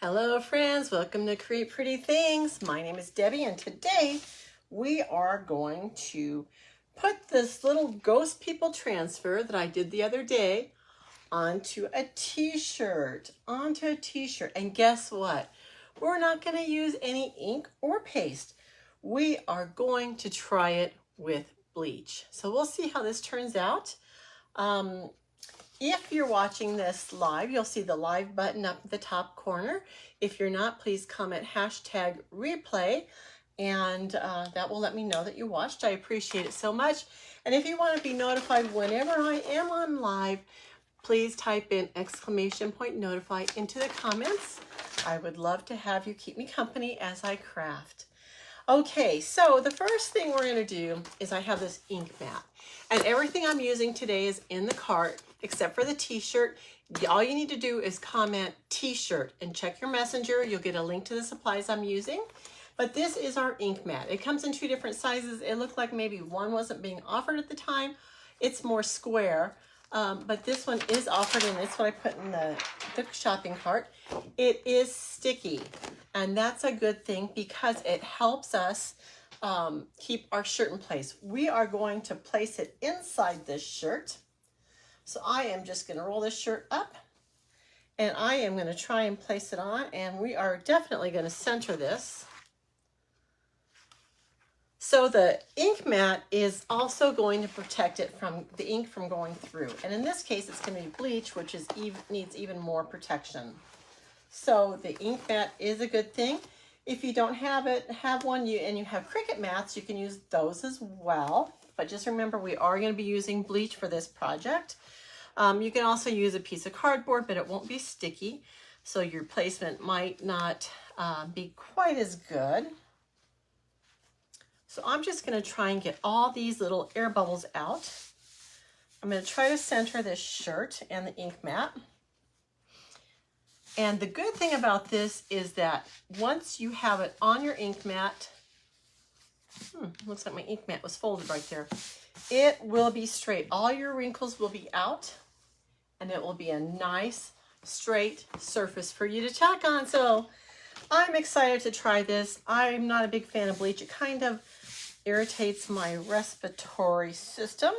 Hello friends, welcome to Create Pretty Things. My name is Debbie and today we are going to put this little Ghost People transfer that I did the other day onto a t-shirt. And guess what? We're not going to use any ink or paste. We are going to try it with bleach. So we'll see how this turns out. If you're watching this live, you'll see the live button up at the top corner. If you're not, please comment #replay, and that will let me know that you watched. I appreciate it so much. And if you want to be notified whenever I am on live, please type in !notify into the comments. I would love to have you keep me company as I craft. Okay, so the first thing we're going to do is I have this ink mat. And everything I'm using today is in the cart, except for the t-shirt. All you need to do is comment t-shirt and check your messenger. You'll get a link to the supplies I'm using. But this is our ink mat. It comes in 2 different sizes. It looked like maybe one wasn't being offered at the time. It's more square, but this one is offered, and it's what I put in the shopping cart. It is sticky, and that's a good thing because it helps us keep our shirt in place. We are going to place it inside this shirt. So I am just going to roll this shirt up, and I am going to try and place it on, and we are definitely going to center this. So the ink mat is also going to protect it from the ink from going through. And in this case, it's going to be bleach, which is needs even more protection. So the ink mat is a good thing. If you don't have one, and you have Cricut mats, you can use those as well. But just remember, we are going to be using bleach for this project. You can also use a piece of cardboard, but it won't be sticky. So your placement might not be quite as good. So I'm just going to try and get all these little air bubbles out. I'm going to try to center this shirt and the ink mat. And the good thing about this is that once you have it on your ink mat, looks like my ink mat was folded right there. It will be straight. All your wrinkles will be out, and it will be a nice straight surface for you to tack on. So I'm excited to try this. I'm not a big fan of bleach. It kind of irritates my respiratory system.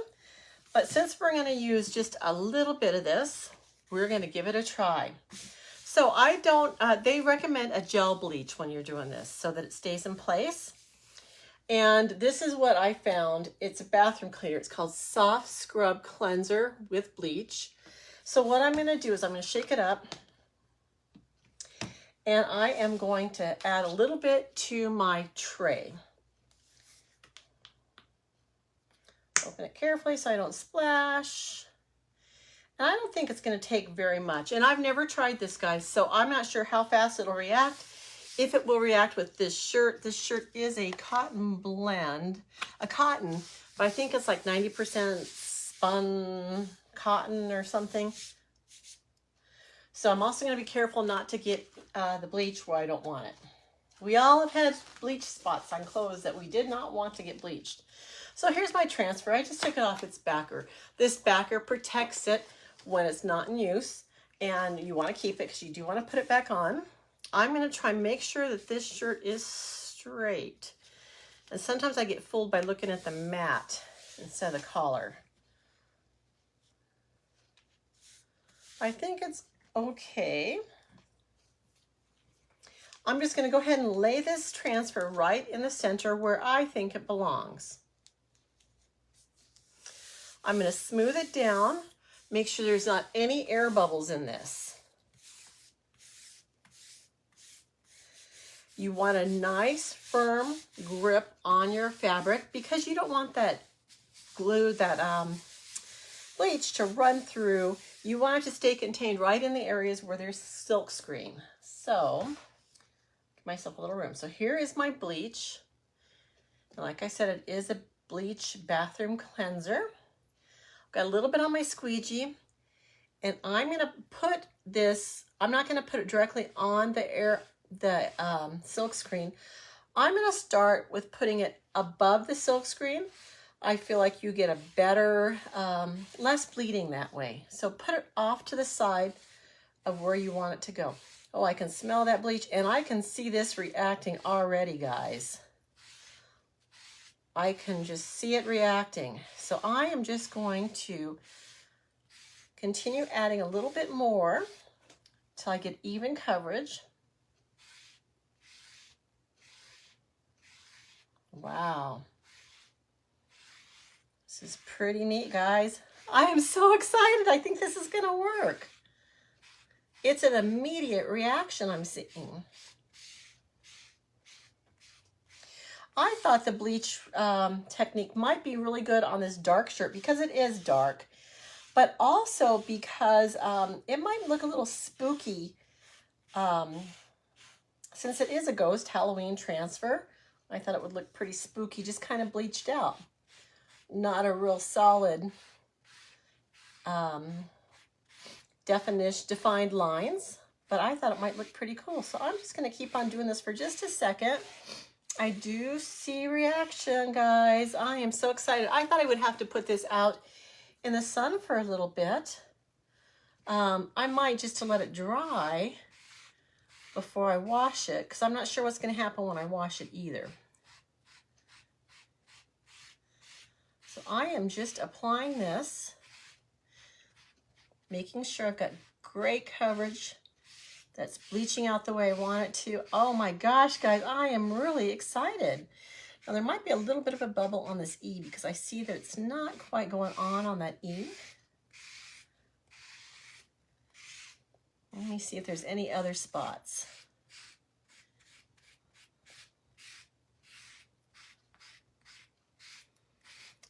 But since we're going to use just a little bit of this, we're going to give it a try. So they recommend a gel bleach when you're doing this so that it stays in place. And this is what I found. It's a bathroom cleaner. It's called Soft Scrub Cleanser with Bleach. So what I'm going to do is I'm going to shake it up. And I am going to add a little bit to my tray. Open it carefully so I don't splash. And I don't think it's going to take very much. And I've never tried this, guys, so I'm not sure how fast it'll react. If it will react with this shirt is a cotton blend, but I think it's like 90% spun cotton or something. So I'm also going to be careful not to get the bleach where I don't want it. We all have had bleach spots on clothes that we did not want to get bleached. So here's my transfer. I just took it off its backer. This backer protects it when it's not in use, and you want to keep it because you do want to put it back on. I'm going to try and make sure that this shirt is straight. And sometimes I get fooled by looking at the mat instead of the collar. I think it's okay. I'm just going to go ahead and lay this transfer right in the center where I think it belongs. I'm going to smooth it down, make sure there's not any air bubbles in this. You want a nice firm grip on your fabric because you don't want that glue, that bleach to run through. You want it to stay contained right in the areas where there's silk screen. So, give myself a little room. So here is my bleach. And like I said, it is a bleach bathroom cleanser. Got a little bit on my squeegee, and I'm going to put this, I'm not going to put it directly on the silk screen. I'm going to start with putting it above the silk screen. I feel like you get a better, less bleeding that way. So put it off to the side of where you want it to go. Oh, I can smell that bleach, and I can see this reacting already, guys. I can just see it reacting. So I am just going to continue adding a little bit more till I get even coverage. Wow. This is pretty neat, guys. I am so excited. I think this is going to work. It's an immediate reaction I'm seeing. I thought the bleach technique might be really good on this dark shirt because it is dark, but also because it might look a little spooky since it is a ghost Halloween transfer. I thought it would look pretty spooky, just kind of bleached out. Not a real solid defined lines, but I thought it might look pretty cool. So I'm just going to keep on doing this for just a second. I do see reaction, guys. I am so excited. I thought I would have to put this out in the sun for a little bit. I might just to let it dry before I wash it, because I'm not sure what's going to happen when I wash it either. So I am just applying this, making sure I've got great coverage that's bleaching out the way I want it to. Oh my gosh, guys, I am really excited. Now there might be a little bit of a bubble on this E because I see that it's not quite going on that E. Let me see if there's any other spots.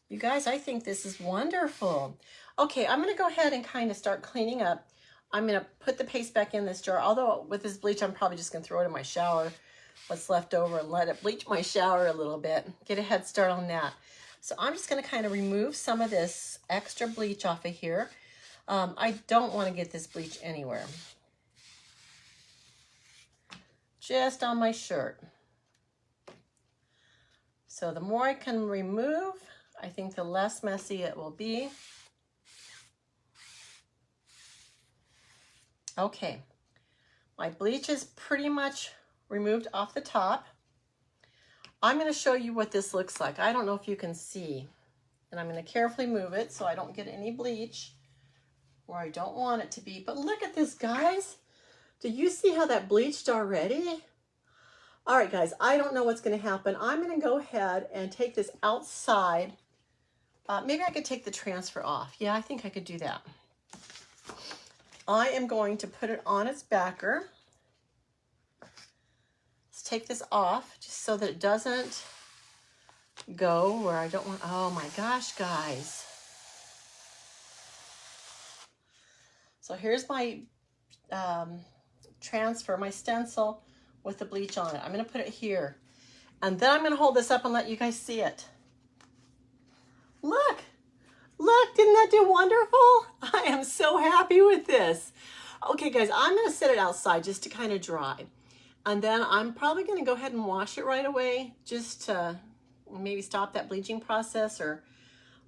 You guys, I think this is wonderful. Okay, I'm gonna go ahead and kind of start cleaning up. I'm gonna put the paste back in this jar, although with this bleach, I'm probably just gonna throw it in my shower, what's left over, and let it bleach my shower a little bit, get a head start on that. So I'm just gonna kind of remove some of this extra bleach off of here. I don't wanna get this bleach anywhere. Just on my shirt. So the more I can remove, I think the less messy it will be. Okay, my bleach is pretty much removed off the top. I'm going to show you what this looks like. I don't know if you can see, and I'm going to carefully move it so I don't get any bleach where I don't want it to be. But look at this, guys. Do you see how that bleached already? All right, guys, I don't know what's going to happen. I'm going to go ahead and take this outside. Maybe I could take the transfer off. Yeah, I think I could do that. I am going to put it on its backer. Let's take this off just so that it doesn't go where I don't want. Oh my gosh, guys. So here's my transfer, my stencil with the bleach on it. I'm going to put it here. And then I'm going to hold this up and let you guys see it. Look. Look, didn't that do wonderful? I am so happy with this. Okay, guys, I'm going to set it outside just to kind of dry. And then I'm probably going to go ahead and wash it right away just to maybe stop that bleaching process, or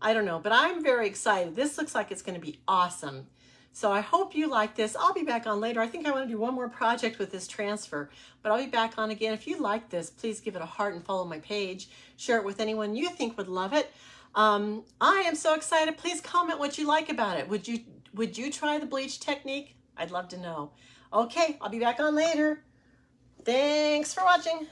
I don't know. But I'm very excited. This looks like it's going to be awesome. So I hope you like this. I'll be back on later. I think I want to do one more project with this transfer, but I'll be back on again. If you like this, please give it a heart and follow my page. Share it with anyone you think would love it. I am so excited. Please comment what you like about it. Would you try the bleach technique? I'd love to know. Okay, I'll be back on later. Thanks for watching.